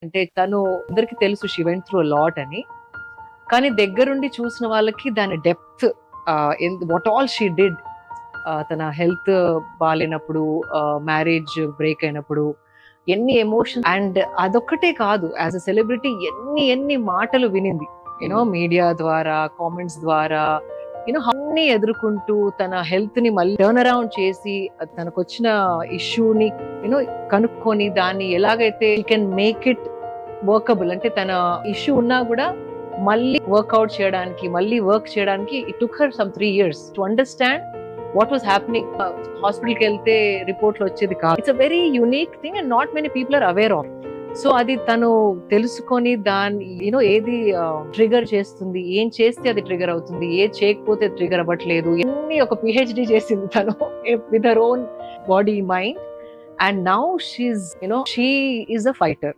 అంటే తను అందరికి తెలుసు she went through a lot అని, కానీ దగ్గరుండి చూసిన వాళ్ళకి దాని depth, what all she did, తన హెల్త్ బాగాలేనప్పుడు, మ్యారేజ్ బ్రేక్ అయినప్పుడు ఎన్ని ఎమోషన్, అండ్ అదొక్కటే కాదు, యాజ్ అ సెలబ్రిటీ ఎన్ని ఎన్ని మాటలు వినింది మీడియా ద్వారా, కామెంట్స్ ద్వారా, అన్ని ఎదుర్కొంటూ తన హెల్త్ ని మళ్ళీ టర్న్ అరౌండ్ చేసి తనకు వచ్చిన ఇష్యూని కనుక్కొని దాన్ని ఎలాగైతే కెన్ మేక్ ఇట్ వర్కబుల్, అంటే తన ఇష్యూ ఉన్నా కూడా మళ్ళీ వర్క్అవుట్ చేయడానికి, మళ్ళీ వర్క్ చేయడానికి it took her some 3 years to understand what was happening. హాస్పిటల్కి వెళ్తే రిపోర్ట్లు వచ్చేది కాదు. It's a very unique thing and not many people are aware of. So అది తను తెలుసుకొని దాన్ని ఏది ట్రిగర్ చేస్తుంది, ఏం చేస్తే అది ట్రిగర్ అవుతుంది, ఏది చేయకపోతే ట్రిగర్ అవ్వట్లేదు, ఎన్ని ఒక పిహెచ్డి చేసింది తను with her own body mind. And now she is a fighter.